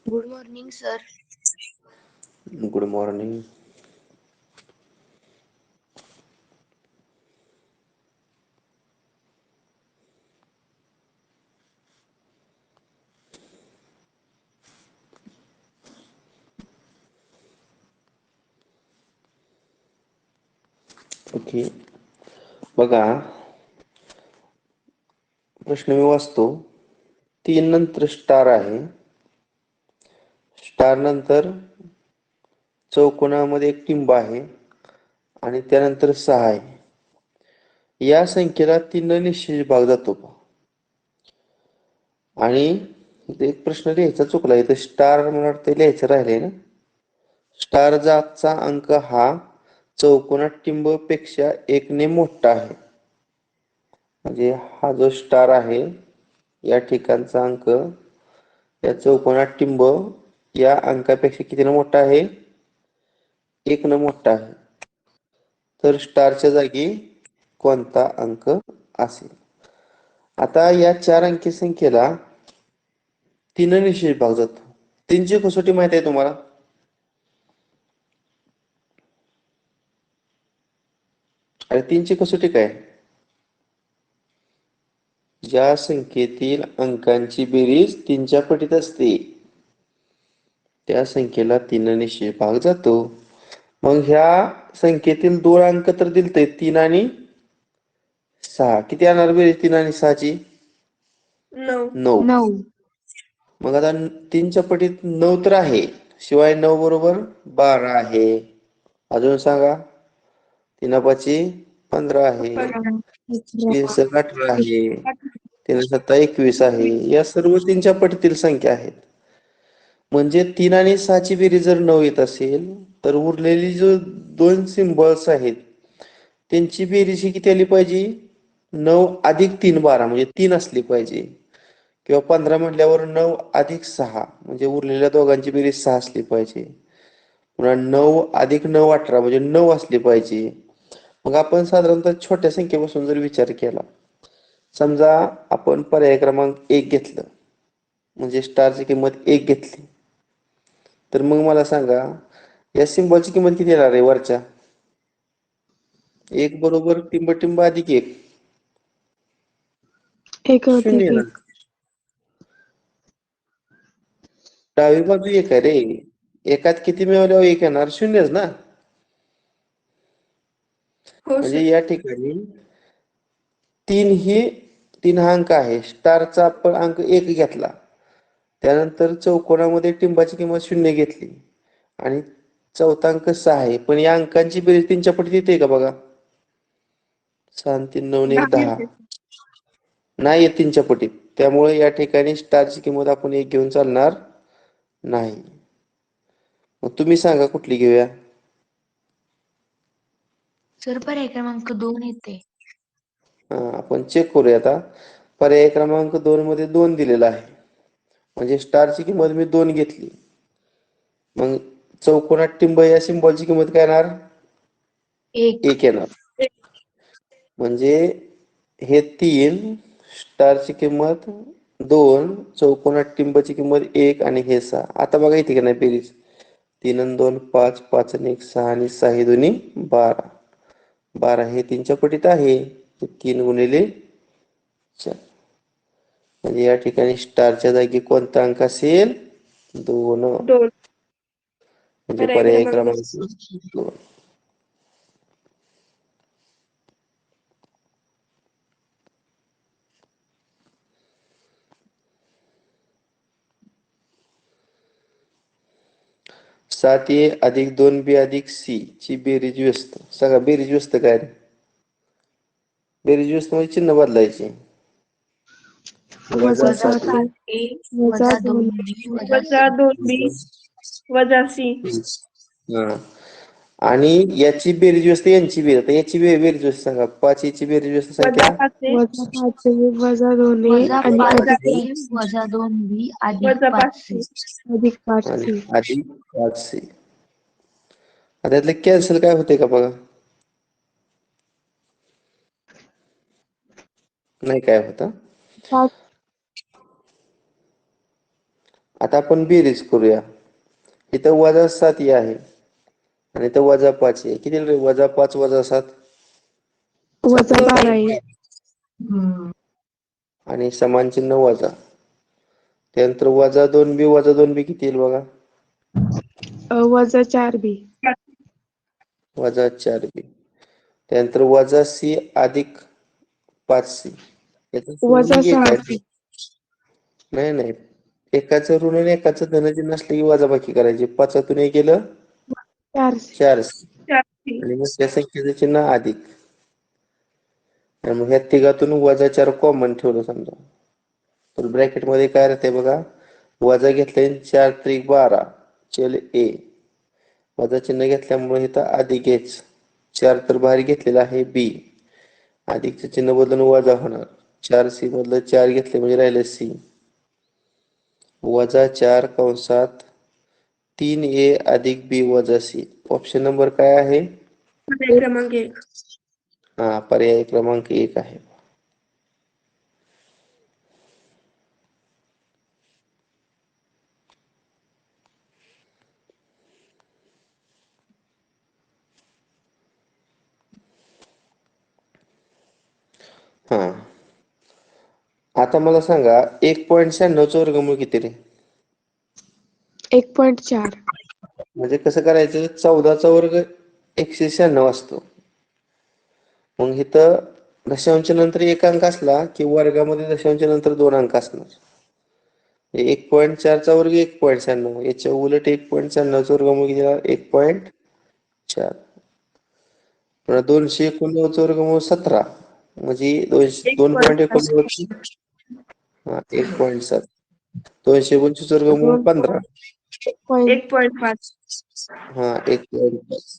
Good morning sir. Good morning. Okay, बघा प्रश्न मी वाचतो. 3 नंतर स्टार आहे. स्टार नंतर चौकोनामध्ये एक टिंब आहे आणि त्यानंतर 6 आहे. या संख्येला 3 ने निश्चित भाग जातो. आणि इथे एक प्रश्न लिहायचा चुकला. इथे स्टार मला वाटतं लिहायचं राहिले ना. स्टार चा अंक हा चौकोनात टिंब पेक्षा 1 ने मोठा आहे. म्हणजे हा जो स्टार आहे या ठिकाणचा अंक या चौकोनात टिंब या अंकापेक्षा कितीने मोठा आहे? 1 ने मोठा आहे. तर स्टारच्या जागी कोणता अंक असेल? आता या 4 अंकी संख्येला 3 ने निश्चित भाग जातो. 3 ची कसोटी माहित आहे तुम्हाला? आणि 3 ची कसोटी काय? ज्या संख्येतील अंकांची बेरीज 3च्या पटीत असते त्या संख्येला 3 ने निश्चित भाग जातो. मग ह्या संख्येतील 2 अंक तर दिलते 3 आणि 6. किती येणार बेरीज 3 आणि 6 ची? 9. 9. मग आता 3च्या पटीत 9 तर आहे, शिवाय 9 बरोबर 12 आहे. अजून सांगा. 3 पाची 15 आहे, 3 18 आहे, 3 7 21 आहे. या सर्व 3च्या पटीतील संख्या आहेत. म्हणजे 3 आणि 6 ची बेरीज जर 9 येत असेल तर उरलेली जो 2 सिम्बॉल्स आहेत त्यांची बेरीज ही किती आली पाहिजे? 9 अधिक 3 12 म्हणजे 3 असली पाहिजे. किंवा 15 म्हटल्यावर 9 अधिक 6 म्हणजे उरलेल्या दोघांची बेरीज 6 असली पाहिजे. पुन्हा 9 अधिक 9 18 म्हणजे 9 असली पाहिजे. मग आपण साधारणतः छोट्या संख्येपासून जर विचार केला, समजा आपण पर्याय क्रमांक 1 घेतलं म्हणजे स्टारची किंमत 1 घेतली, तर मग मला सांगा या सिम्बॉलची किंमत किती येणार आहे वरच्या? 1 बरोबर टिंब अधिक 1 0 येणार. डावी बाजू 1 आहे रे. एकात किती मिळवल्यावर 1 येणार? 0च ना. म्हणजे या ठिकाणी 3 हा अंक आहे. स्टारचा आपण अंक 1 घेतला, त्यानंतर चौकोनामध्ये टिंबाची किंमत 0 घेतली आणि चौथा अंक 6 आहे. पण या अंकांची बेरीज 3च्या पटीत येते का बघा? 6 आणि 3 9 1 10 नाही येत 3च्या पटीत. त्यामुळे या ठिकाणी स्टारची किंमत आपण 1 घेऊन चालणार नाही. मग तुम्ही सांगा कुठली घेऊया? सर पर्याय क्रमांक 2 येते. आपण चेक करूया आता. पर्याय क्रमांक 2 मध्ये 2 दिलेला आहे. म्हणजे स्टारची किंमत मी 2 घेतली. मग चौकोनात टिंब या सिम्बॉलची किंमत काय येणार? 1 येणार. म्हणजे हे 3, स्टारची किंमत 2, चौकोनात टिंबाची किंमत 1 आणि हे 6. आता बघा इथे का नाही बेरीज? 3 आणि 2 5, 5 आणि 1 6 आणि 6 हे दोन्ही 12. 12 हे 3च्या पटीत आहे. 3 गुणिले 4. म्हणजे या ठिकाणी स्टारच्या जागी कोणता अंक असेल? 2. म्हणजे पर्याय क्रमांक 2. 7a अधिक 2b अधिक c ची बेरीज व्यस्त. सांगा बेरीज व्यस्त काय? बेरीज व्यस्त म्हणजे चिन्ह बदलायचे. वजा 7a वजा 2b वजा 2b वजा c. आणि याची बेरीज व्यस्त यांची बेरीज. आता याची बेरीज व्यस्त सांगा. 5 याची बेरीज व्यस्त संख्या वजा 5 वजा 2 वजा आणि 5c वजा 2b अधिक 5c अधिक 5 आणि अधिक 5c. आता यातलं कॅन्सल काय होते का बघा? नाही काय होता. आता आपण बेरीज करूया. इथं -7 ही आहे आणि इथं -5 आहे. किती रे? -5 -7 -12 आहे. आणि समान चिन्ह वजा. त्यानंतर -2b किती येईल बघा? -4b. -4b. त्यानंतर -c अधिक 5c. याचं सुरुवात 1 आहे. -6c. नाही. एकाचं ऋण आणि एकाचं धनचिन्ह असलं की वजाबाकी करायची. 5तून 1 गेलं 4c. 4c आणि मग त्या संख्येचं चिन्ह अधिक. आणि मग ह्या तिघातून -4 कॉमन ठेवलं समजा, तर ब्रॅकेटमध्ये काय राहते बघा? वजा घेतले 4 त्रिक 12 चल a. वजा चिन्ह घेतल्यामुळे इथं अधिक h. 4 तर बाहेर घेतलेला आहे b. अधिकचं चिन्ह बदलून वजा होणार. 4c मधलं 4 घेतले म्हणजे राहिलं c. -4 कंसात 3a अधिक b वजा c. ऑप्शन नंबर काय आहे? क्रमांक 1. पर्याय क्रमांक 1 आहे. आता मला सांगा 1.96 वर्गमूळ किती रे? 1.4. म्हणजे कसं करायचं? 14चा वर्ग 196 असतो. मग इथं दशांश नंतर 1 अंक असला की वर्गामध्ये दशांश नंतर 2 अंक असणार. 1.4चा वर्ग 1.96. याच्या उलट 1.96चा वर्गमूळ किती? 1.4. 289चा वर्गमूळ 17 म्हणजे 2.89 1.7. 225 वर्गमूळ 15 1.5. 1.5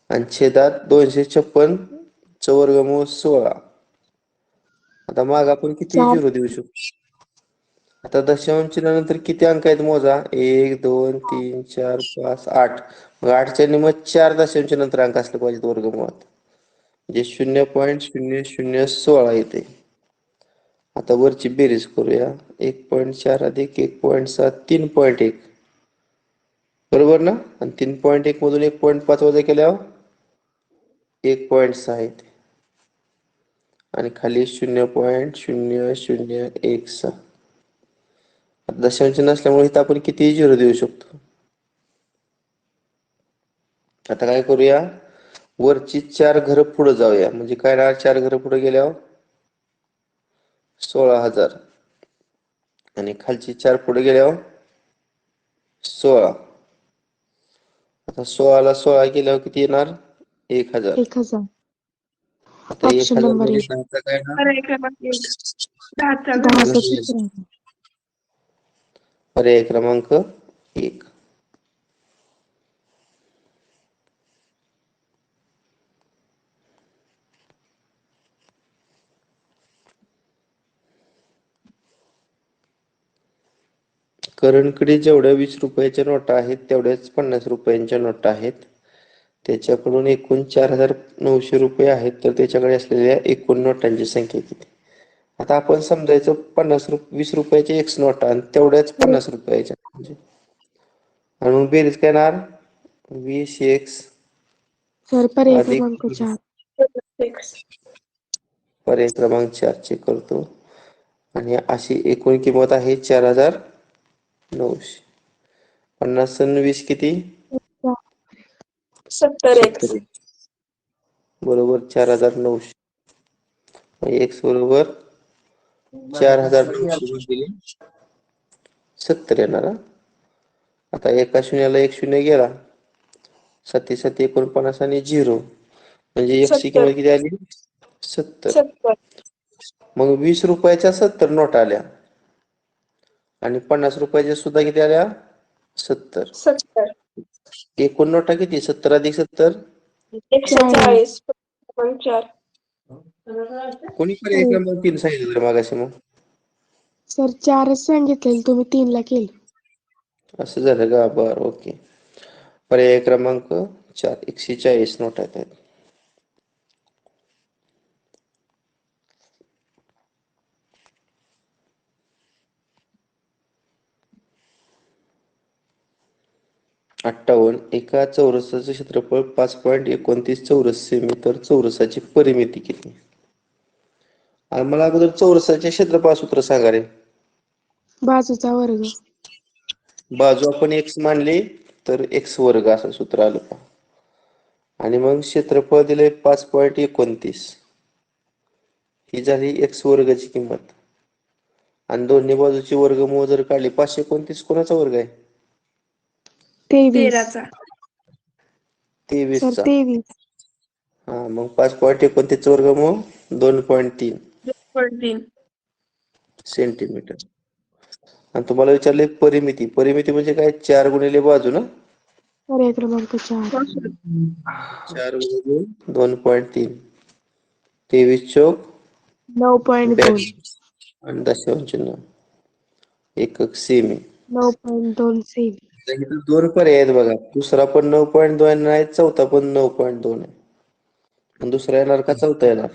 आणि छेदात 256 चं वर्गमूळ 16. आता माग आपण किती 4. झिरो देऊ शकतो? आता दशांश चिन्हानंतर किती अंक आहेत मोजा? 1 2 3 4 5 8. मग 8च्या निमित्त 4 दशांश नंतर अंक असले पाहिजेत वर्गमुळात, म्हणजे 0.0016 येते. आता वरची बेरीज करूया. 1.4 अधिक 1.7 3.1 बरोबर ना? आणि 3.1 मधून 1.5 वजा केल्यावर 1.6 येते आणि खाली 0.0016. दशांश नसल्यामुळे इथं आपण किती झिरो देऊ शकतो? आता काय करूया? वरची 4 घरं पुढे जाऊया. म्हणजे काय राहणार? 4 घरं पुढे गेल्यावर 16,000 आणि खालची 4 पुढे गेल्यावर 16. आता 16ला 16 केल्यावर किती येणार? 1000. 1000. आता ऑप्शन 1000 नंबर मध्ये 1. 10चा काय येणार? पर्याय क्रमांक 1. 10चा सूत्र. पर्याय क्रमांक 1. करणकडे जेवढ्या 20 रुपयाच्या नोटा आहेत तेवढ्याच 50 रुपयांच्या नोटा आहेत. त्याच्याकडून एकूण 4,900 रुपये आहेत, तर त्याच्याकडे असलेल्या एकूण नोटांची संख्या किती? आता आपण समजायचं 20 रुपयाच्या X नोटा आणि तेवढ्याच 50 रुपयाच्या, आणि मग बेरीज काय येणार? 20x सर पर्याय अधिक क्रमांक 4. पर्याय क्रमांक 4 चेक करतो. आणि अशी एकूण किंमत आहे 4,900. 50 आणि 20 किती? 70x. बरोबर 4,900. x बरोबर 4,900 70 येणार. आता एका शून्याला 1 शून्य गेला, 7 7 49 आणि 0 म्हणजे x ची किंमत किती आली? 70. मग 20 रुपयाच्या 70 नोटा आल्या आणि 50 रुपयाच्या सुद्धा किती आल्या? 70. एकूण नोटा किती? 70 अधिक 70 140. कोणी पर्याय क्रमांक 3 सांगितलं मागाशी? मग सर 4च सांगितलेलं, तुम्ही 3ला केलं. असं झालं का? बरं, ओके. पर्याय क्रमांक 4 140 नोटा आहेत. 58. एका चौरसाचे क्षेत्रफळ 5.29 चौरस सेमी, तर चौरसाची परिमिती किती? आणि मला अगोदर चौरसाचे क्षेत्रफळ सूत्र सांगा रे. बाजूचा वर्ग. बाजू आपण x मानली तर x वर्ग असं सूत्र आलं का? आणि मग क्षेत्रफळ दिले 5.29. ही झाली x वर्गाची किंमत. आणि दोन्ही बाजूची वर्गमूळ जर काढली 529 कोणाचा वर्ग आहे? 23. 23 सर चा. 23. हा मग 5.29 वर्गमूळ 2.3 सेंटीमीटर. आणि तुम्हाला विचारले परिमिती. परिमिती म्हणजे काय? 4 गुणिले बाजू ना. पर्याय क्रमांक 4. 4 गुणिले 2.3. 23 चौक 9.2. आणि दशांश चिन्ह. एकक सेमी. 9.2 सेमी. इथे दोन पर्याय आहेत बघा. दुसरा पण 9.2 आहे, चौथा पण 9.2 आहे. आणि दुसरा येणार का चौथा येणार?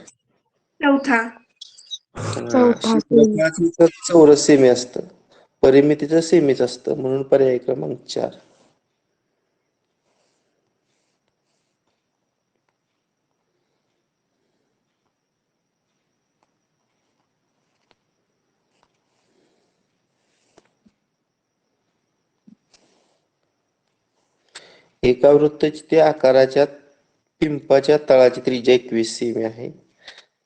चौथा. चौथा. चौरस सेमी असतं, परिमितीचं सेमीच असतं, म्हणून पर्याय क्रमांक 4. एका वृत्तचित्र आकाराच्या पिंपाच्या तळाची त्रिज्या 21 सेमी आहे.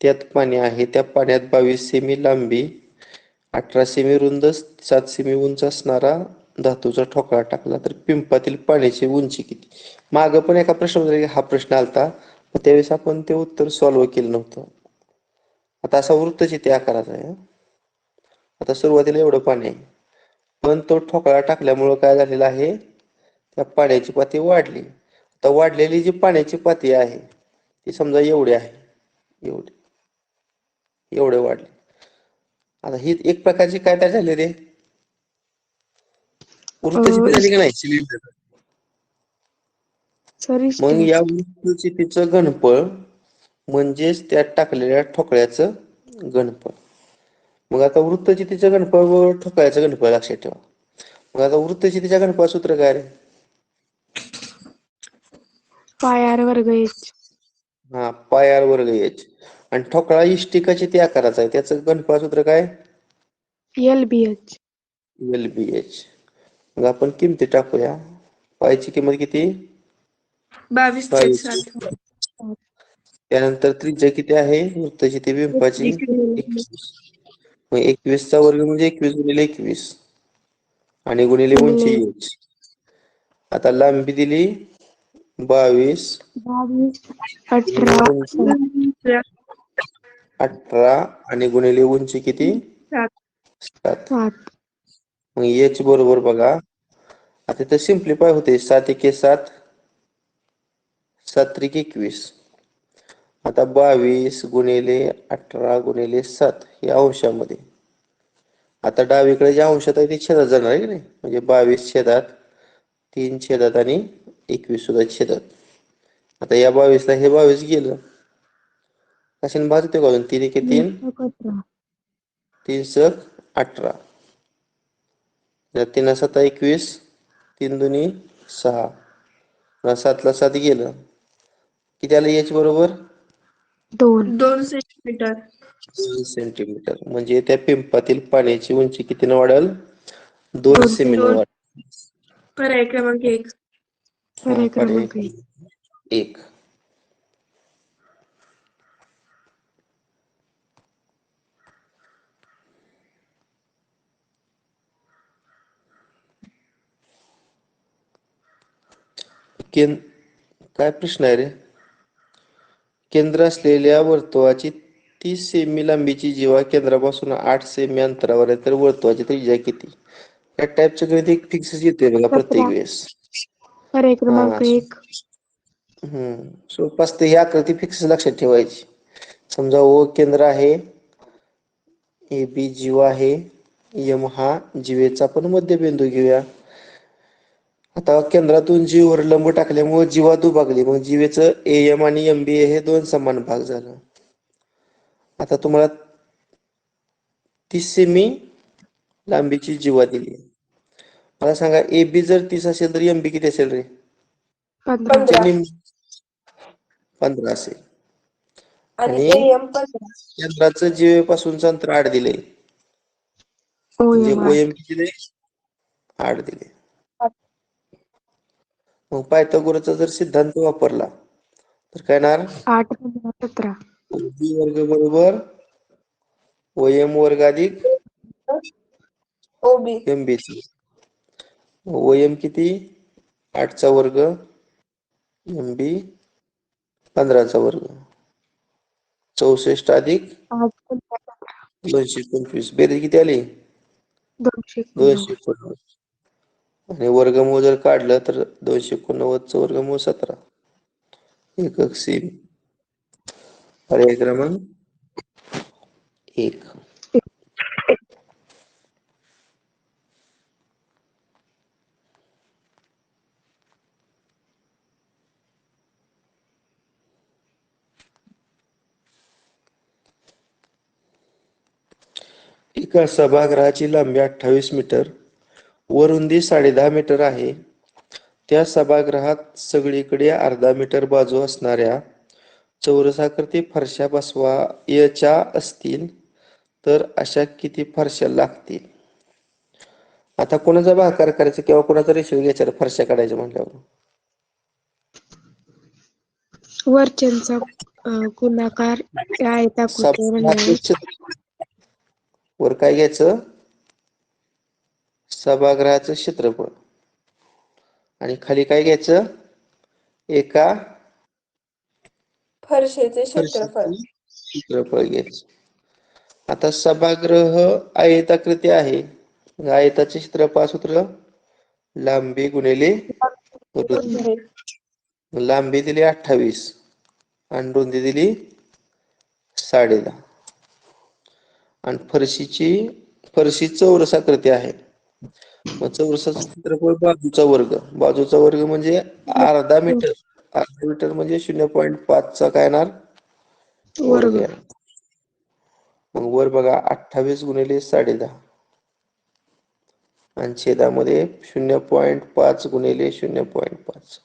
त्यात पाणी आहे. त्या पाण्यात 22 सेमी लांबी, 18 सेमी रुंद, 7 सेमी उंच असणारा धातूचा ठोकळा टाकला तर पिंपातील पाण्याची उंची किती? मागं पण एका प्रश्नामध्ये हा प्रश्न आलता, पण त्यावेळेस आपण ते उत्तर सॉल्व्ह केलं नव्हतं. आता असा वृत्तचित्र आकाराचा आहे. आता सुरुवातीला एवढं पाणी आहे, पण तो ठोकळा टाकल्यामुळं काय झालेलं आहे? त्या पाण्याची पातळी वाढली. आता वाढलेली जी पाण्याची पातळी आहे ती समजा एवढी आहे, एवढे वाढले. आता ही एक प्रकारची काय तयार झाली रे? वृत्तचित्र झाली की नाही? सिलेंडर. मग या वृत्तचित्राचं घनफळ म्हणजेच त्यात टाकलेल्या ठोकळ्याचं घनफळ. मग आता वृत्तचित्राचं घनफळ व ठोकळ्याचं घनफळ लक्षात ठेवा. मग आता वृत्तचित्राच्या घनफळ सूत्र काय रे? पाय आर वर्ग h. हा, पाय आर वर्ग h. आणि ठोकळा इष्टिकाची त्या आकाराचा आहे, त्याचं घनफळ सूत्र काय? LBH. LBH. मग आपण किमती टाकूया. पायची किंमत किती? 22/7. त्यानंतर त्रिज्या किती आहे वृत्तचित्र पिंपाची? 21. मग 21 चा वर्ग म्हणजे 21 गुणिले 21 आणि गुणिले उंची h. आता लांबी दिली 22, 18 आणि गुणिले उंची किती? 7. मग h बरोबर बघा, आता इथं सिम्प्लिफाय होते. 7 एके 7, 7 त्रिक 21. आता 22 गुणिले 18 गुणिले 7 या अंशामध्ये. आता डावीकडे ज्या अंशात आहे ते छेदात जाणार आहे की नाही? म्हणजे 22 छेदात 3 छेदात आणि 21 सुद्धा छेदात. आता या 22 ला हे 22 गेलं, कशाने भाग येतो का? 3 एके 3, 3 सक 18, 3 7 21, 3 दुनी 6, 7 ला 7 गेलं, किती आलं h बरोबर? 2 सेंटीमीटर. 2 सेंटीमीटर. म्हणजे त्या पिंपातील पाण्याची उंची कितीने वाढेल? 2 सेमीने वाढेल. पर्याय क्रमांक 1. पर्याय क्रमांक 1. काय प्रश्न आहे रे? केंद्र असलेल्या वर्तुळाची 30 सेमी लांबीची जीवा केंद्रापासून 8 सेमी अंतरावर आहे, तर वर्तुळाची त्रिज्या किती? या टाईपचं गणित फिक्सच येते बघा प्रत्येक वेळेस. पर्याय क्रमांक 1. सोपं असतं. ही आकृती फिक्स लक्षात ठेवायची. समजा ओ केंद्र आहे, ए बी जीवा आहे, एम हा जीवेचा पण मध्यबिंदू घेऊया. आता केंद्रातून जीवेवर लंब टाकल्यामुळे जीवा दुभागली. मग जीवेचं एम आणि एम बी हे 2 समान भाग झालं. आता तुम्हाला 30 सेमी लांबीची जीवा दिली. मला सांगा AB जर 30 असेल तर MB किती असेल रे? 15. चे 15 असेल. आणि केंद्राचं जीवे पासूनचं अंतर 8 दिले. म्हणजे OM OM किती दिले? 8 दिले. मग पायथागोरसचा जर सिद्धांत वापरला तर काय येणार? 8, 15, 17. OB वर्ग बरोबर OM वर्ग अधिक MB. OM किती? 8चा वर्ग, MB 15चा वर्ग, 64 अधिक 8, 15, 225. बेरीज किती आली? 289. 289. आणि वर्गमूळ जर काढलं तर 289चं वर्गमूळ 17. एकक सेमी. पर्याय क्रमांक 1. एका सभागृहाची लांबी 28 मीटर व रुंदी 10.5 मीटर आहे. त्या सभागृहात सगळीकडे अर्धा मीटर बाजू असणाऱ्या चौरसाकृती फरशा बसवायच्या असतील तर अशा किती फरशा लागतील? आता कोणाचा भागाकार करायचा किंवा कोणाचा रेशो घ्यायचा फरशा काढायच्या म्हटल्यावर? वरच्यांचा गुणाकार आयताकृती म्हणल्यावर वर काय घ्यायचं? सभागृहाचं क्षेत्रफळ. आणि खाली काय घ्यायचं? एका फरशीचे क्षेत्रफळ. क्षेत्रफळ घ्यायचं. आता सभागृह आयताकृती आहे. आयताचे क्षेत्रफळ सूत्र लांबी गुणिले रुंदी. लांबी दिली 28 आणि रुंदी दिली 10.5. आणि फरशी चौरसाकृती आहे. मग चौरसाचं क्षेत्रफळ बाजूचा वर्ग. बाजूचा वर्ग म्हणजे अर्धा मीटर. अर्धा मीटर म्हणजे 0.5 चा काय येणार? वर्ग येणार. मग वर बघा 28 गुणिले 10.5 आणि छेदामध्ये 0.5 गुणिले 0.5.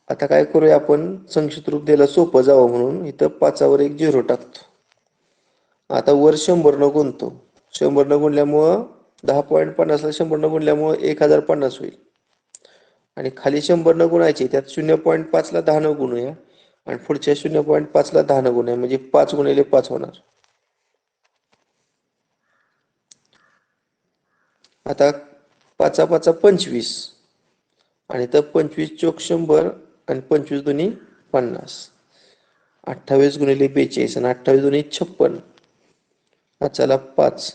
आता काय करूया आपण? संक्षिप्त रूप द्यायला सोपं जावं म्हणून इथं 5वर एक 0 टाकतो. आता वर 100 न गुणतो. 100 न गुणल्यामुळं 10.50 ला 100 न गुणल्यामुळं 1050 होईल. आणि खाली 100 न गुणायचे, त्यात 0.5 ला 10 न गुणूया आणि पुढच्या 0.5 ला 10 न गुणूया म्हणजे 5 गुणिले 5 होणार. आता 5 5 25 आणि तर 25 चोक 100 आणि 25 दुनी 50. 28 गुणिले 42 आणि 28 दुनी 56. चला 5.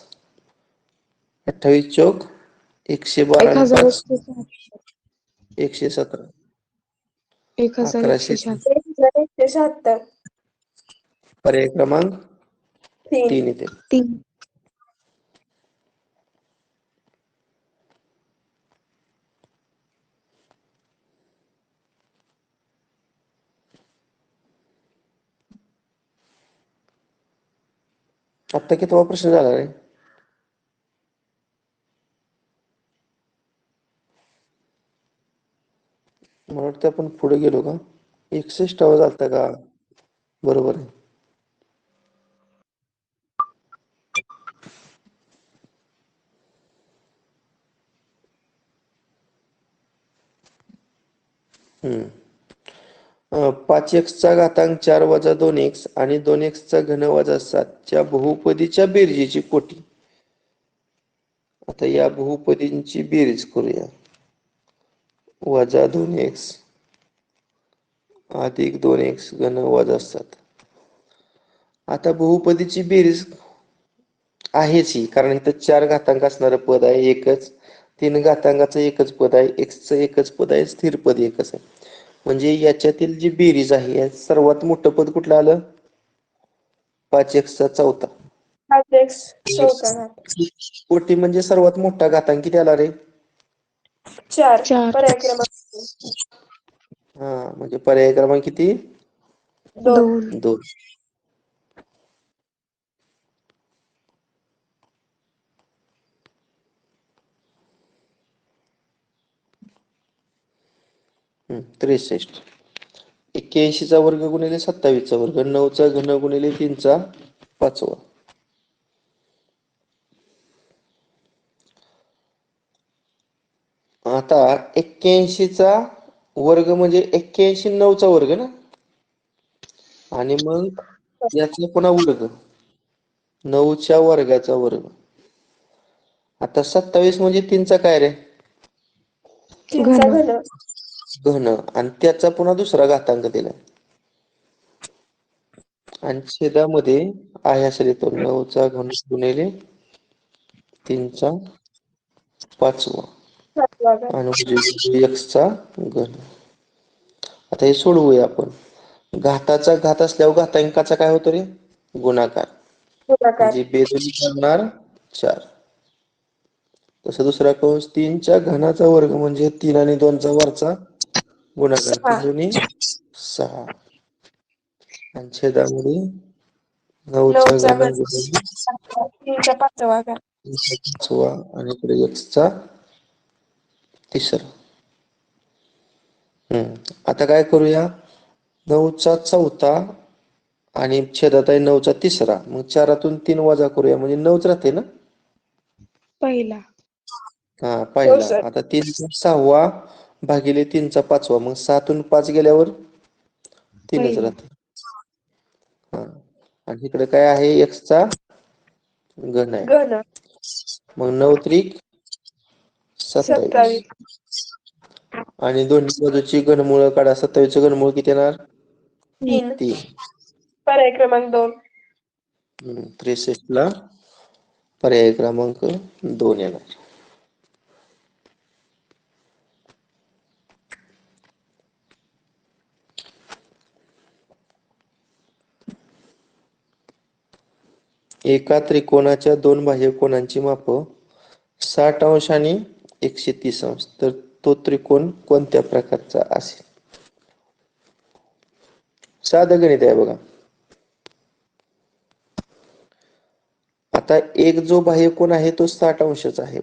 28 चोक 112 आणि 5 117. 1176. 1176. पर्याय क्रमांक 3 3. इथे. 3. आता कितवा प्रश्न झाला रे? मला वाटतं आपण पुढे गेलो का? 61 झालता का? बरोबर आहे. हम्म. 5x चा घातांक 4 वजा 2x आणि 2x चा घन वजा 7 च्या बहुपदीच्या बेरजेची कोटी. आता या बहुपदींची बेरीज करूया. वजा 2x अधिक 2x घन वजा 7. आता बहुपदीची बेरीज आहेच ही, कारण इथं 4 घातांक असणारं पद आहे एकच. 3 घातांकाचं एकच पद आहे. x चं एकच पद आहे. स्थिर पद एकच आहे. म्हणजे याच्यातील जी बेरीज आहे यात सर्वात मोठं पद कुठलं आलं? 5x चा चौथा. 5x चौथा घात. कोटी म्हणजे सर्वात मोठा घातांक किती आला रे? 4. 4. पर्याय क्रमांक हा, म्हणजे पर्याय क्रमांक किती? 2. 2. 2. 63. 81चा वर्ग गुणिले 27चा वर्ग, 9चा घन गुणिले 3चा 5वा. आता 81चा वर्ग म्हणजे 81 9चा वर्ग ना, आणि मग याचा पुन्हा वर्ग 9च्या वर्गाचा वर्ग. आता 27 म्हणजे 3चा काय रे? 3चा घन. घन, आणि त्याचा पुन्हा दुसरा घातांक दिलाय, आणि छेदामध्ये आहे असं लिहितो 9चा घन गुणिले 3चा 5वा 7वा घन. आणि x चा घन. आता हे सोडवूया आपण. घाताचा घात असल्यावर घातांकाचा काय होतो रे? गुणाकार. गुणाकार. म्हणजे बेदोनी करणार 4. तसं दुसरा कंस 3च्या घनाचा वर्ग म्हणजे 3 आणि 2चा वरचा गुणाकार, 6. 3 दुनी 6. आणि छेदामध्ये 9चा 9चा घन घन. गुणिले 3चा 5वा घन. 5वा आणि इकडे x चा 3रा. आता काय करूया? 9चा 4था आणि छेदात आहे 9चा 3रा. मग 4तून 3 वजा करूया म्हणजे 9च राहते ना. पहिला. हा, पहिला. आता 3चा 6वा भागिले 3चा 5वा, मग 6तून 5 गेल्यावर 3च पहिला. राहते. हा, आणि इकडे काय आहे? x चा घन आहे. घन. मग 9 त्रिक 27. आणि दोन्ही बाजूची घनमुळं काढा. 27चं घनमूळ किती येणार? 3. 3. पर्याय क्रमांक 2. 63 ला पर्याय क्रमांक 2 येणार. एका त्रिकोणाच्या दोन बाह्य कोनांची माप 60 अंश आणि 130 अंश. तर तो त्रिकोण कोणत्या प्रकारचा असेल? साधं गणित आहे बघा. आता एक जो बाह्य कोन आहे तो 60 अंशाचा आहे.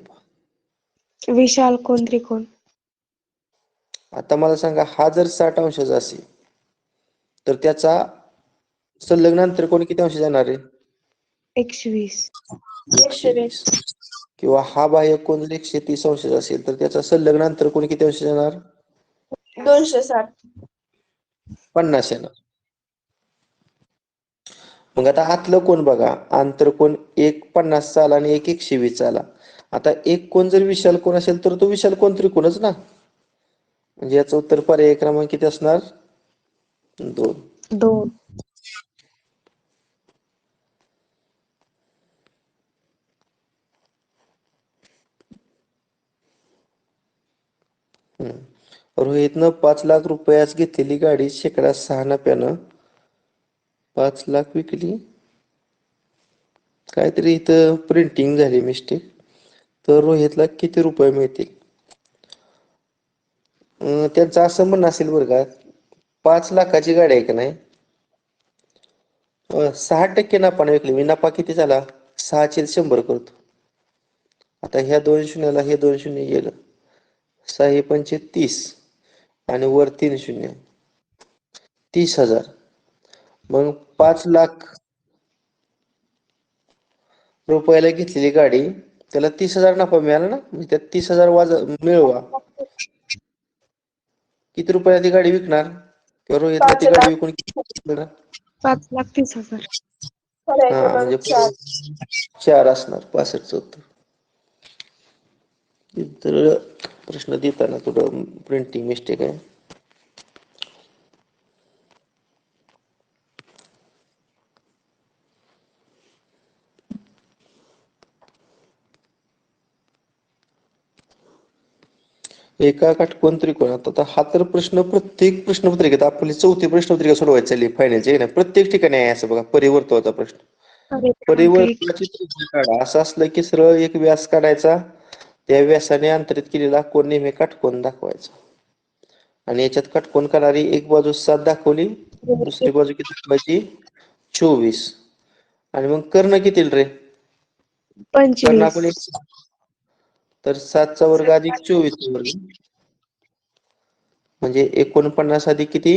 विशाल कोण त्रिकोण. आता मला सांगा, हा जर 60 अंशाचा असेल तर त्याचा संलग्न अंतरकोन किती अंश जाणार आहे? 120. 120. किंवा हा बाह्य कोन जर 130 अंशाचा असेल तर त्याचा संलग्न अंतरकोन किती अंश जाणार? 260. 50 येणार. मग आता आतलं कोण बघा, आंतरकोन एक 50 आला आणि एक 120 आला. आता एक कोण जर विशाल कोण असेल तर तो विशाल कोन त्रिकोणच ना. म्हणजे याचं उत्तर पर्याय क्रमांक किती असणार? 2. 2. रोहितनं 5 लाख रुपयास घेतलेली गाडी शेकडा 6 नफ्यानं 5 लाख विकली. काहीतरी इथं प्रिंटिंग झाली मिस्टेक. तर रोहितला किती रुपये मिळतील? त्यांचं असं म्हणणं असेल बरं का, 5 लाखाची गाडी आहे का नाही, 6% नफाने विकली. मी नफा किती झाला? 6 / 100 करतो. आता ह्या 2 शून्याला हे 2 शून्य गेलं. 6 × 5 = 30 आणि वर 3 शून्य, 30,000. मग 5 लाख रुपयाला घेतलेली गाडी, त्याला 30,000 नफा मिळाला ना. म्हणजे त्यात 30,000 मिळवा. किती रुपयाला ती गाडी विकणार? किंवा रोहितला ती गाडी विकून किती मिळणार? 5,30,000. पर्याय हा, म्हणजे क्रमांक 4. 4 असणार. 65चं उत्तर. तर प्रश्न देताना थोडं प्रिंटिंग मिस्टेक आहे. एका काटकोन त्रिकोणात, आता हा तर प्रश्न प्रत्येक प्रश्नपत्रिकेत, आपली 4थी प्रश्नपत्रिका सोडवायची चालली फायनलची ना, प्रत्येक ठिकाणी आहे असं बघा. परिवर्तनाचा प्रश्न. परिवर्तनाची त्रिकोण काढा. असं असलं की सरळ एक व्यास काढायचा, त्या व्यासाने अंतरित केलेला कोन नेहमी काटकोन दाखवायचा. आणि याच्यात काटकोन करणारी एक बाजू 7 दाखवली, दुसरी बाजू किती दाखवायची? 24. आणि मग कर्ण किती रे? कर्ण आपण 25. तर 7चा वर्ग अधिक 24चा वर्ग म्हणजे 49 अधिक किती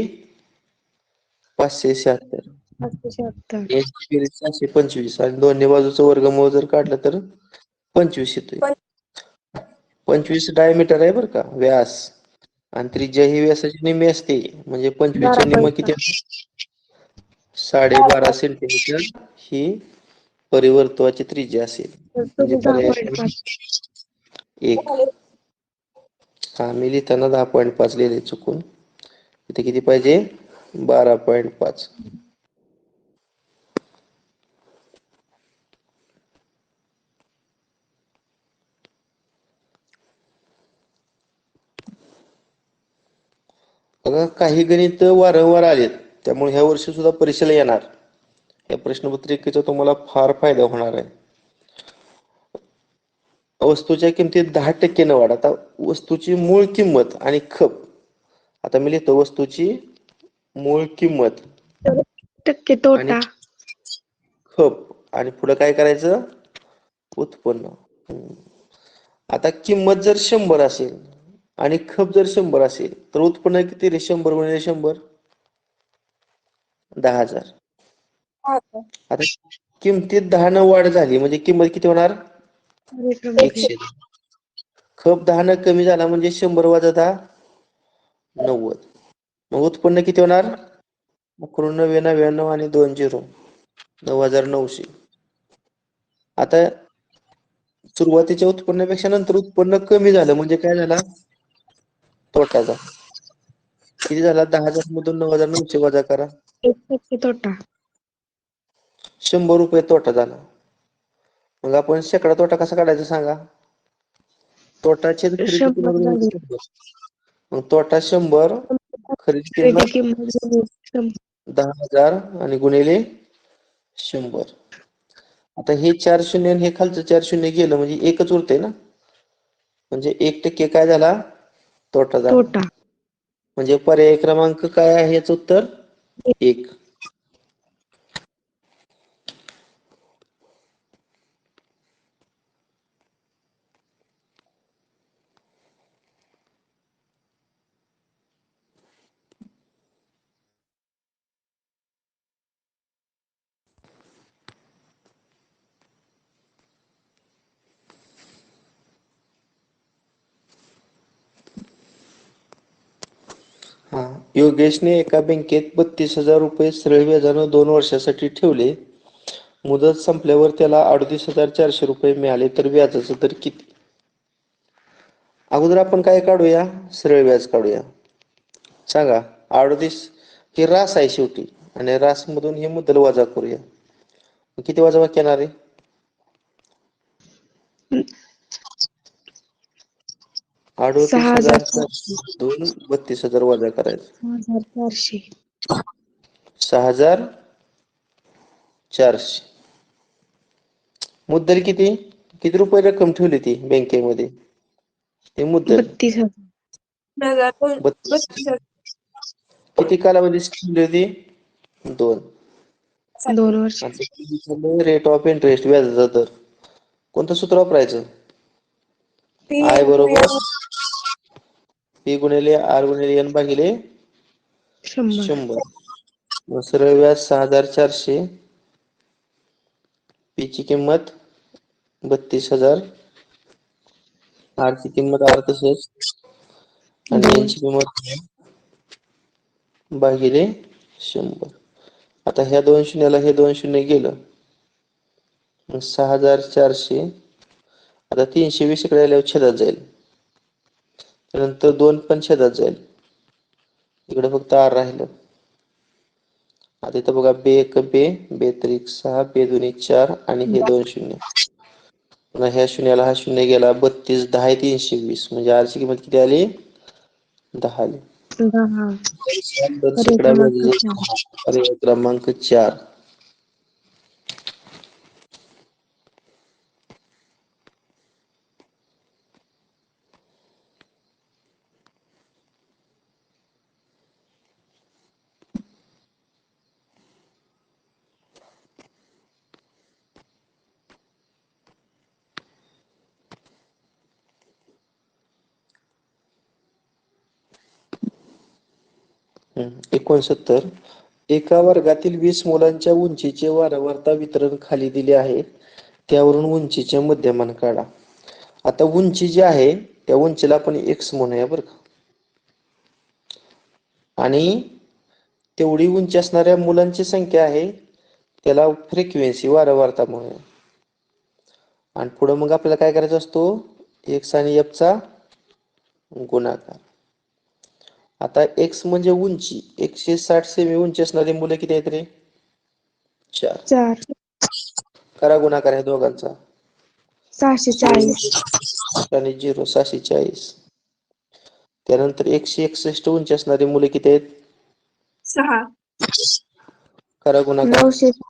576 576. 725 आणि दोन्ही बाजूचं वर्गमूळ जर काढलं तर 25 येतोय. 25 डायमीटर आहे बरं का व्यास आणि त्रिज्या ही व्यासाची निम्मी असते म्हणजे 25 निम्म किती 12.5 सेंटीमीटर ही परिवर्तुळाची त्रिज्या असेल म्हणजे पर्याय 10.5. एक. हा मी लिहिताना 10.5 लिहिले चुकून इथे किती पाहिजे 12.5. बघा काही गणित वारंवार आलेत त्यामुळे ह्या वर्षी सुद्धा परीक्षेला येणार. या प्रश्नपत्रिकेचा तुम्हाला फार फायदा होणार आहे. वस्तूच्या किमतीत 10% न वाढ. आता वस्तूची मूळ किंमत आणि खप. आता मी लिहितो वस्तूची मूळ किंमत टक्के आणि तोटा. खप आणि पुढे काय करायचं उत्पन्न. आता किंमत जर 100 असेल आणि खप जर 100 असेल तर उत्पन्न किती रे 100 गुणिले 100 10,000. आता किमतीत 10 न वाढ झाली म्हणजे किंमत किती होणार 100. खप 10 न कमी झाला म्हणजे 100 वजा 10 90. मग उत्पन्न किती होणार 99 आणि 2 0 9,900. आता सुरुवातीच्या उत्पन्नापेक्षा नंतर उत्पन्न कमी झालं म्हणजे काय झाला तोटा झाला. किती झाला 10,000 मधून 9,900 वजा करा 1% तोटा. 100 रुपये तोटा झाला. मग आपण शेकडा तोटा कसा काढायचा सांगा. तोटा छेद खरेदी 100 किंमत गुणिले झाली. 100. मग तोटा 100 खरेदी खरेदी किंमत किंमत 10,000 आणि गुणिले 100. आता हे 4 शून्य आणि हे खालचं 4 शून्य गेलं म्हणजे एकच उरतंय ना म्हणजे 1% काय झाला तोटा झाला. तोटा. म्हणजे पर्याय क्रमांक काय आहे याचं उत्तर 1. हा योगेशने एका बँकेत 32,000 रुपये सरळ व्याजानं 2 वर्षासाठी ठेवले. मुदत संपल्यावर त्याला 38,400 रुपये मिळाले तर व्याजाचा दर किती. अगोदर आपण काय काढूया सरळ व्याज काढूया. सांगा 38 ही रास आहे शेवटी आणि रास मधून हे मुद्दल वजा करूया. किती वजाबाकी येणार आहे 38,000 दोन 32,000 वजा करायचं 6,400. 6,400. मुद्दल किती किती रुपये रक्कम ठेवली ती बँकेमध्ये ते मुद्दल 32,000. 32. किती कालावधी ठेवली होती 2. 2 वर्ष. रेट ऑफ इंटरेस्ट व्याजाचा दर कोणतं सूत्र वापरायचं आय बरोबर पी गुणिले आर गुणिले एन भागिले 100. मग सरळ व्याज 6,400 पी ची किंमत 32,000 आर ची किंमत आर तसेच आणि एन ची किंमत भागिले 100. आता ह्या 2 शून्याला हे 2 शून्य गेलं मग 6,400 आता 320 इकडे आल्यावर छेदात जाईल त्यानंतर 2 पण छेदात जाईल इकडे फक्त आर राहिलं. आता इथं बघा बे एक बे बे त्रिक 6 बे दोन्ही 4 आणि हे 2 शून्य पुन्हा ह्या शून्याला हा शून्य गेला 32 10 320 म्हणजे आर ची किंमत किती आली 10 आली. 10. पर्याय क्रमांक 4. 69. एका वर्गातील 20 मुलांच्या उंचीचे वारंवारता वितरण खाली दिले आहे. त्यावरून उंचीचे मध्यमान काढा. आता उंची जी आहे त्या उंचीला आपण x म्हणूया बरं का. आणि तेवढी उंची असणाऱ्या मुलांची संख्या आहे त्याला फ्रिक्वेन्सी वारंवारता म्हणूया. आणि पुढे मग आपल्याला काय करायचा असतो, x आणि f चा गुणाकार. आता x म्हणजे उंची, 160 सेमी उंची असणारी मुलं किती आहेत रे? 4. 4. करा गुणाकार आहे दोघांचा. 640. आणि 0 640. त्यानंतर 161 उंची असणारी मुलं किती आहेत? 6. करा गुणाकार. 966.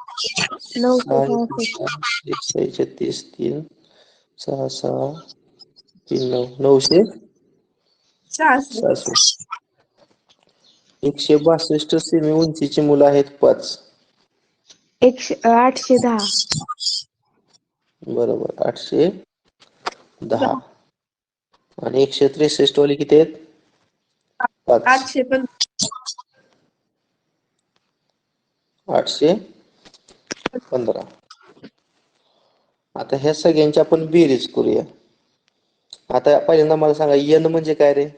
136 3 6 6 3 9 966. 162 सेमी उंचीची मुलं आहेत 5. 810. बरोबर 810. आणि 163 वाले किती आहेत? 5. 815. आता ह्या सगळ्यांची आपण बेरीज करूया. आता पहिल्यांदा मला सांगा n म्हणजे काय रे?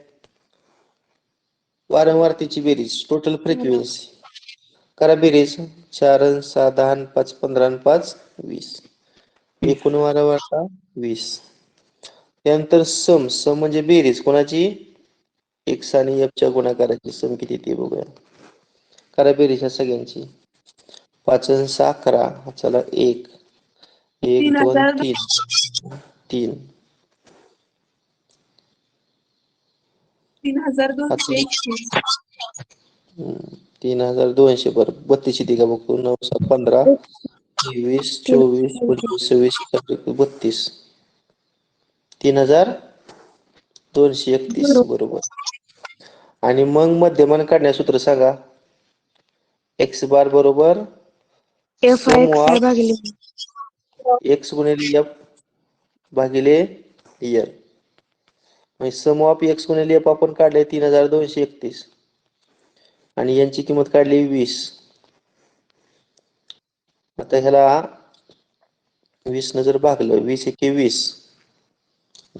वारंवारतेची बेरीज, टोटल फ्रिक्वेन्सी. करा बेरीज. 4 आणि 6 10 आणि 5 15 आणि 5 20. एकूण वारंवारता 20. त्यानंतर सम म्हणजे बेरीज कोणाची? x आणि f च्या गुणाकाराची सम किती ते बघूया. करा बेरीज ह्या सगळ्यांची. 5 आणि 6 11. चला 1 1 2 3 3 3200. बरं 32 येते का बघतो. 9 7 15 23 24 25 26 32. 3231. बरोबर. आणि मग मध्यमान काढण्याचं सूत्र सांगा. x बार बरोबर F भागिले x गुणिले f भागिले l. म्हणजे सम ऑफ x गुणिले f आपण काढले 3231 आणि यांची किंमत काढली 20. आता ह्याला 20 न जर भागलं 20 एके 20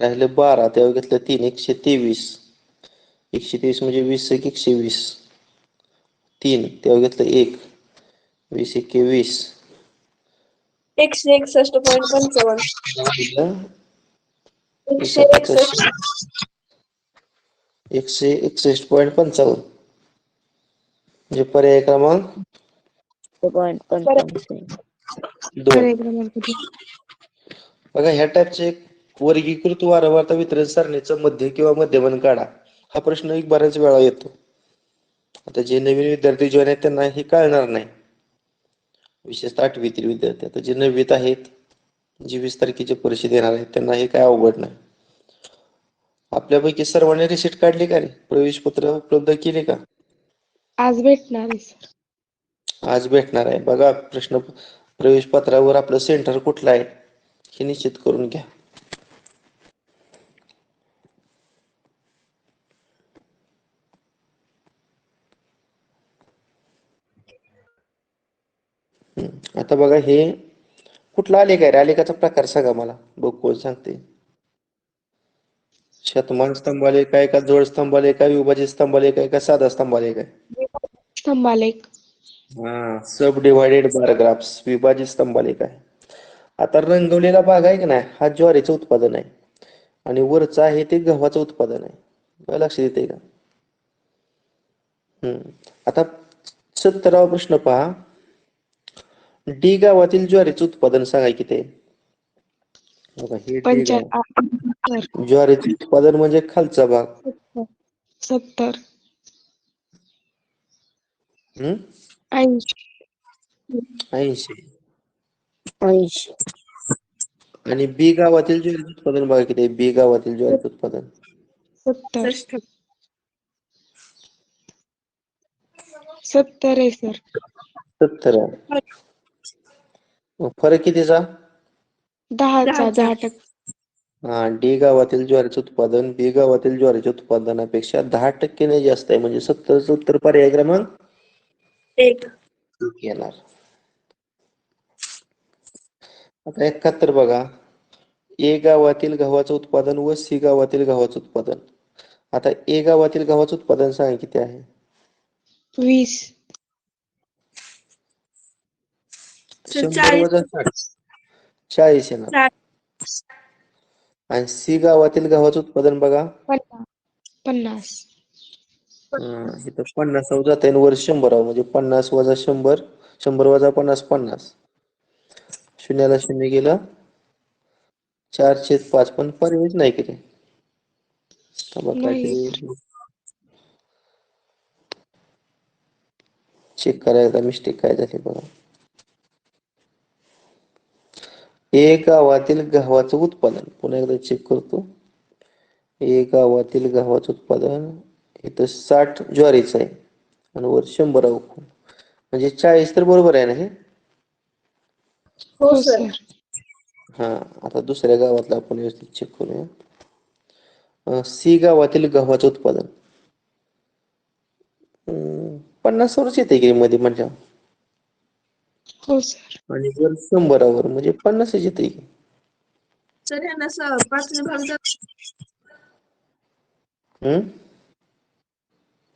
राहिलं 12. तेव्हा घेतलं 3 123. 123 म्हणजे 20 एक 120. 3 तेव्हा घेतलं 1 20 एके 20. 161.55. 161.55 म्हणजे पर्याय क्रमांक 2. बघा ह्या टाईपचे वर्गीकृत वारंवारता वितरण सारणीचं मध्य किंवा मध्यमान काढा. हा प्रश्न एक बऱ्याच वेळा येतो. आता जे नवीन विद्यार्थी जॉईन आहेत त्यांना हे कळणार नाही, विशेषतः 8वीतील विद्यार्थी. आता जे 9वीत आहेत, जे 20 तारखेची परीक्षा देणार आहेत त्यांना हे काय अवघड नाही. आपल्यापैकी सर्वांनी रिसिट काढली का रे? प्रवेश पत्र उपलब्ध केले का? आज भेटणार आहे सर. आज भेटणार आहे. बघा प्रश्न प्रवेश पत्रावर आपलं सेंटर कुठलं आहे हे निश्चित करून घ्या. आता बघा हे कुठला आलेख आहे? आलेखाचा प्रकार सांगा मला. बघ कोण सांगते. शतमान स्तंभ आलेख आहे का, जोड स्तंभ आलेख आहे, विभाजित स्तंभ आलेख आहे का, साधा स्तंभ आलेख आहे? स्तंभालेख. सब डिवायडेड बार ग्राफ्स, विभाजित स्तंभ आलेख आहे. आता रंगवलेला भाग आहे की नाही हा ज्वारीचं उत्पादन आहे आणि वरचं आहे ते गव्हाचं उत्पादन आहे. लक्षात येते का? आता 70वा प्रश्न पहा. डी गावातील ज्वारीचं उत्पादन सांगा किती आहे? बघा हे डी गाव. ज्वारीचे उत्पादन म्हणजे खालचा भाग. 70. 80. आणि बी गावातील ज्वारीचं उत्पादन बघा किती आहे? बी गावातील ज्वारीचं उत्पादन 70. 70 आहे सर. 70 आहे. मग फरक कितीचा? 10%. डी गावातील ज्वारीचे उत्पादन बी गावातील ज्वारीच्या उत्पादनापेक्षा 10% जास्त आहे, म्हणजे 70चं उत्तर पर्याय क्रमांक 1. येणार. आता 71 बघा. ए गावातील गव्हाचं उत्पादन व सी गावातील गव्हाचं उत्पादन. आता ए गावातील गव्हाचं उत्पादन सांगा किती आहे? 20. 100 वजा 60 40 येणार. आणि सी गावातील गव्हाचं उत्पादन बघा. 50. इथं 50 जात आहे वर 100 म्हणजे 50 वजा 100 100 वजा 50 50. शून्याला शून्य गेलं 4/5 पण पर्यायच नाही की रे. काहीतरी चेक करायचा मिस्टेक काय झाली बघा. ए गावातील गव्हाचं उत्पादन पुन्हा एकदा चेक करतो. ए गावातील गव्हाचं उत्पादन इथं 60 ज्वारीचं आहे आणि वर 100 अवकून म्हणजे 40 तर बरोबर आहे ना हे? हो सर. हा, आता दुसऱ्या गावातलं आपण व्यवस्थित चेक करूया. सी गावातील गव्हाचं उत्पादन 50 वरच येते की मध्ये म्हणजे हो सर. आणि वर 100 म्हणजे 50 येते की. सर यांना 5 ने भाग जातो.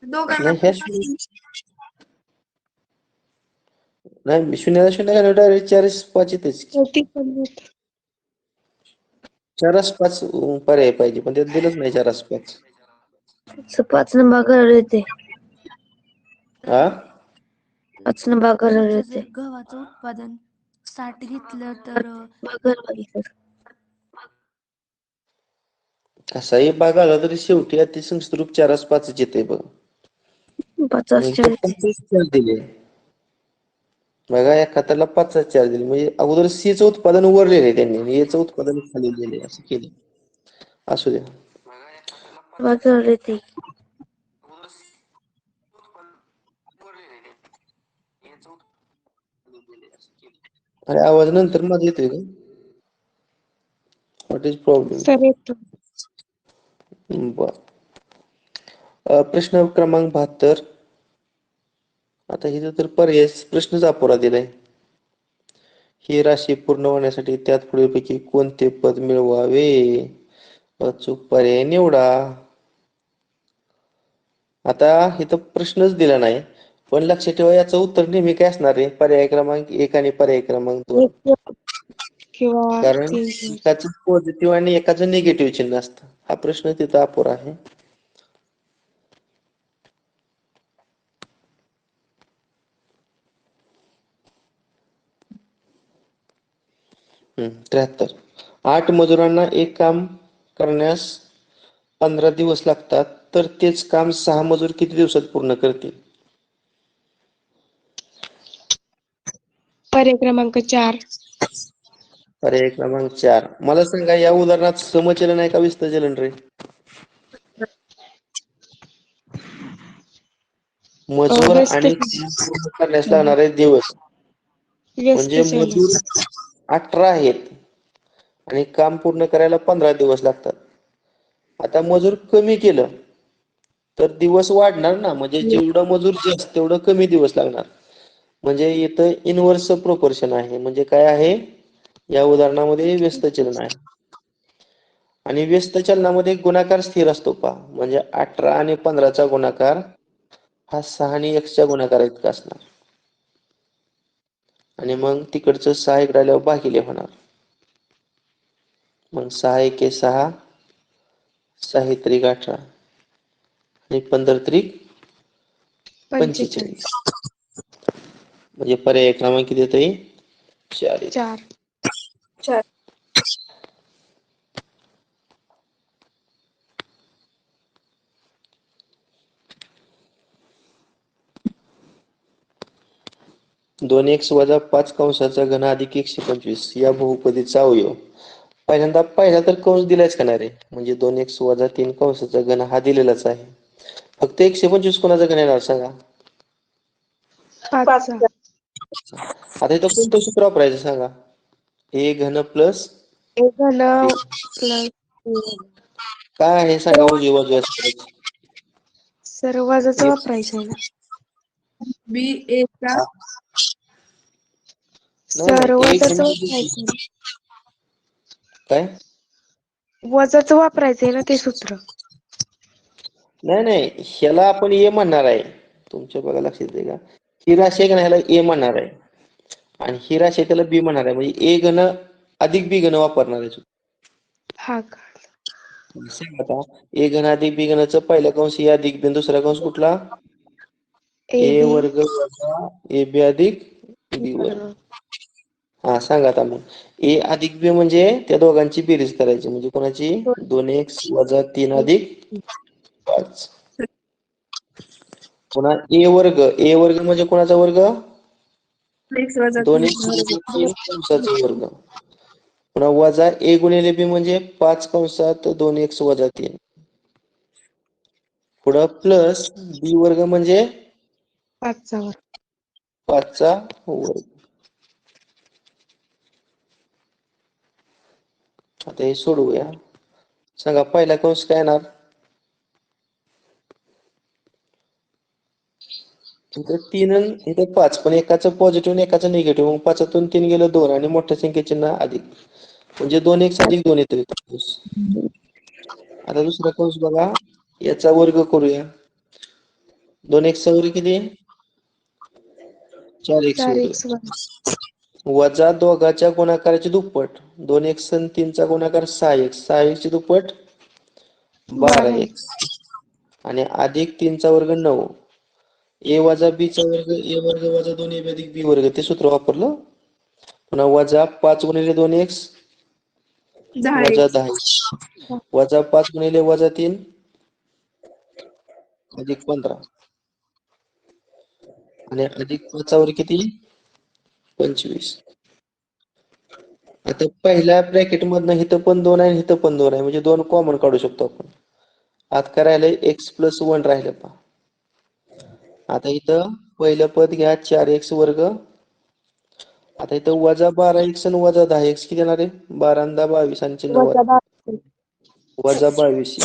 दोघांना नाही ह्या नाही शून्याला शून्य घालून डायरेक्ट 4/5 येतेच की. 4/5 पर्याय पाहिजे पण ते दिलंच नाही 4/5. 5 ने भागायला येते. 5 ने भागायला येते. गव्हाचं उत्पादन 60 घेतलं तर भागायला लागेल. कसाही भाग आला तरी शेवटी अति संक्षिप्त रूप 4/5 येते बघ. 50 दिले बघा 71ला 5/4 दिले म्हणजे अगोदर सीचं उत्पादन उरलेलं आहे त्यांनी आणि एचं उत्पादन खाली दिले असं केलं. असू द्या. भागायला येते. अरे आवाज नंतर माझा येतोय का? What is problem? सर येतो. बर. प्रश्न क्रमांक 72. आता इथं तर पर्याय प्रश्नच अपुरा दिलाय. ही राशी पूर्ण होण्यासाठी त्यात पुढीलपैकी कोणते पद मिळवावे? अचूक पर्याय निवडा. आता इथं प्रश्नच दिला नाही पण लक्षात ठेवा याचं उत्तर नेहमी काय असणार आहे? पर्याय क्रमांक 1 आणि पर्याय क्रमांक 2. किंवा कारण 3. एकाचं पॉझिटिव्ह आणि एकाचं निगेटिव्ह चिन्ह असतं. हा प्रश्न तिथं अपुरा आहे. हम्म 73. 8 मजुरांना एक काम करण्यास 15 दिवस लागतात तर तेच काम 6 मजूर किती दिवसात पूर्ण करतील? पर्याय क्रमांक 4. पर्याय क्रमांक 4. मला सांगा या उदाहरणात समचलन आहे का विस्थचलन रे? मजूर आणि काम पूर्ण करण्यास लागणारे दिवस म्हणजे मजूर 18 आहेत आणि काम पूर्ण करायला 15 दिवस लागतात. आता मजूर कमी केलं तर दिवस वाढणार ना, म्हणजे जेवढं मजूर जास्त तेवढं कमी दिवस लागणार. म्हणजे इथं इनव्हर्स प्रोपोर्शन आहे. म्हणजे काय आहे या उदाहरणामध्ये व्यस्त चलन आहे आणि व्यस्त चलनामध्ये गुणाकार स्थिर असतो पहा. म्हणजे 18 आणि 15चा गुणाकार हा 6 आणि x च्या गुणाकारा इतका असणार आणि मग तिकडचं 6 इकडे आल्यावर भागिले होणार. मग 6 एके 6 6 त्रिक 18 आणि 15 त्रिक 45. म्हणजे पर्याय क्रमांक किती येतोय? 4. 4. 2x वजा 5 कंसाचा घन अधिक 125 या बहुपदीचा अवयव. पहिल्यांदा पहिला तर कंस दिलायच का नाही रे? म्हणजे 2x वजा 3 कंसाचा घन हा दिलेलाच आहे. फक्त 125 कोणाचा घन येणार सांगा? 5. आता इथं कोणतं सूत्र वापरायचं सांगा? a घन प्लस ए घन प्लस काय आहे सांगा उजवी बाजू असं करायची. सर वजाचं वापरायचं आहे ना. बी ए चा नाही सर नाही, एक वजाचं घन वापरायचं आहे ना. काय वजाचं वापरायचं आहे ना ते सूत्र. नाही नाही, ह्याला आपण ए म्हणणार आहे. तुमच्या बघा लक्षात येते का, ही राशी आहे का नाही, ह्याला ए म्हणणार आहे आणि ही राशी आहे त्याला बी म्हणणार आहे. म्हणजे ए घन अधिक बी घन वापरणार आहे. हा का. सांग आता, ए घन अधिक बी घनचं पहिला कंस ए अधिक बी, दुसरा कंस कुठला, ए ए बी वर्ग वजा ए बी अधिक बी वर्ग. हा सांगा आता मग, ए अधिक बी म्हणजे त्या दोघांची बेरीज करायची, म्हणजे कोणाची, 2x वजा 3 अधिक 5. पुन्हा ए वर्ग म्हणजे कोणाचा वर्ग, x वजा 2x वजा 3 कंसाचा वर्ग. पुन्हा वजा ए गुणिले बी म्हणजे 5 कंसात 2x वजा 3. पुढं प्लस बी वर्ग म्हणजे 5चा वर्ग. 5चा वर्ग. आता हे सोडवूया. सांगा पहिला कंस काय येणार, इथं 3 आणि इथं 5, पण एकाचं पॉझिटिव्ह आणि एकाचं निगेटिव्ह, मग 5तून 3 गेलं 2 आणि मोठ्या संख्येचे चिन्ह अधिक, म्हणजे 2x अधिक 2 येतो इथं कंस. आता दुसरा कंस बघा, याचा वर्ग करूया. 2x चा वर्ग किती, 4x वर्ग 4x वर्ग. वजा दोघाच्या गुणाकाराची दुप्पट, 2x आणि 3 चा गुणाकार 6x, 6x ची दुप्पट 12x आणि अधिक 3 चा वर्ग 9. ए वजा बी चा वर्ग, ए वर्ग वजा 2ab अधिक बी वर्ग, ते सूत्र वापरलं. पुन्हा वजा 5 गुणिले 2x 10 वजा x 10 वजा 5 गुणिले वजा 3 अधिक 15 आणि अधिक 5 चा वर्ग किती, 25. आता पहिल्या ब्रॅकेट मधनं इथं पण 2 आहे, इथं पण 2 आहे, म्हणजे 2 कॉमन काढू शकतो आपण. आत काय राहिलंय, x प्लस 1 राहिलं पहा. आता इथं पहिलं पद घ्या 4x वर्ग. आता इथं वजा 12x आणि वजा 10x किती येणार आहे, 12 आणि 10 22 आणि चिन्ह वजा वजा 22.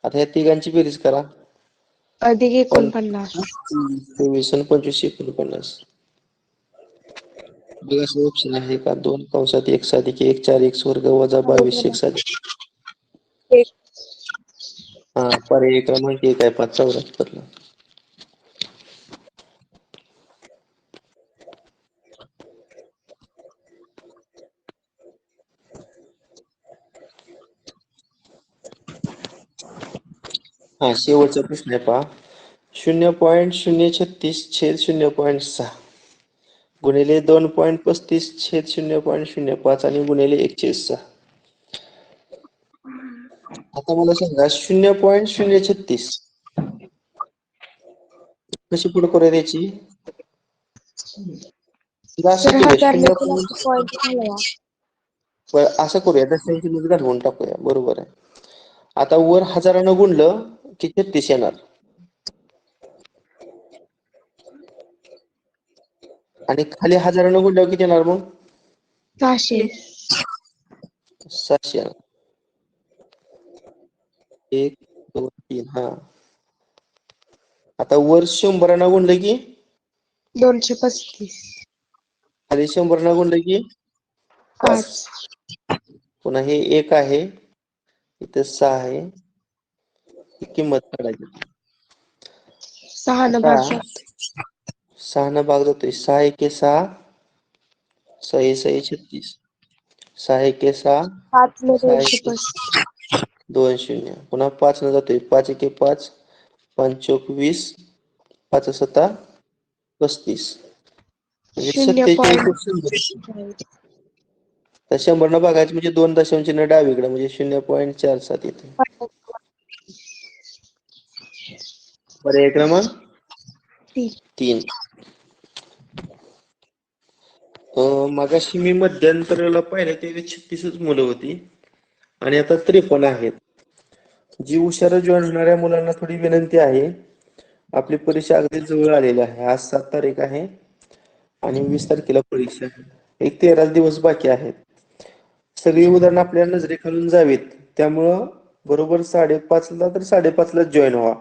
आता ह्या तिघांची बेरीज करा, अधिक 49. 23 आणि 25 49. बघा असं ऑप्शन आहे का, 2 कंसात x अधिक 1 4x वर्ग वजा 22 x अधिक. हा पर्याय क्रमांक 1 आहे 574 ला. हा शेवटचा प्रश्न आहे पहा, 0.036 छेद 0.6 गुणिले 2.35 छेद 0.05 आणि गुणिले 1/6. आता मला सांगा 0.036 कशी पुढे करूया त्याची, असं सर करूया हजार 0. पॉईंट घालवा. असं करूया, दशांशी घालवून टाकूया, बरोबर आहे. आता वर हजारानं गुणलं की 36 येणार आणि खाली हजारानं गुणल्यावर किती येणार मग, 600. 700 येणार. 1 2 3 हा. आता वर 100 गुणलं की 235. खाली 100 गुणलं की 5. 5. पुन्हा हे 1 आहे, इथं 6 आहे, ही किंमत काढायची. 6 न आता भाग जातो. 6 न भाग जातोय, 6 एके 6, 6 6 36, 6 एके 6, 5 न 6 एके 235. 2 0. पुन्हा 5 न जातोय, 5 एके 5, 5 चोक 20, 5 7 35, म्हणजे 47. तर 100 न भागायचं म्हणजे 2 दशांश चिन्ह डावीकडे, म्हणजे 0.47 येते. पर्याय क्रमांक 3. मगाशी मी मध्यंतराला पाहिलं ते 36च मुलं होती आणि आता 53 आहेत. जी हुशार जॉईन होणाऱ्या मुलांना थोडी विनंती आहे, आपली परीक्षा अगदी जवळ आलेली आहे. आज 7 तारीख आहे आणि 20 तारखेला परीक्षा आहे, एक 13 दिवस बाकी आहेत. सगळी उदाहरणं आपल्या नजरेखालून जावीत, त्यामुळं बरोबर 5:30ला तर 5:30ला जॉईन व्हा.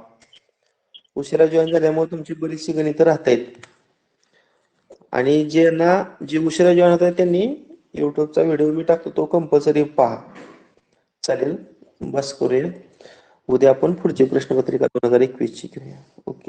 उशिरा जॉईन झाल्यामुळे तुमची बरीचशी गणितं राहतायत. आणि जे उशिरा जॉईन होत आहेत त्यांनी युट्यूबचा व्हिडिओ मी टाकतो तो कंपल्सरी पहा. चालेल, बस करूया. उद्या आपण पुढची प्रश्नपत्रिका 2021 ची घेऊया. ओके.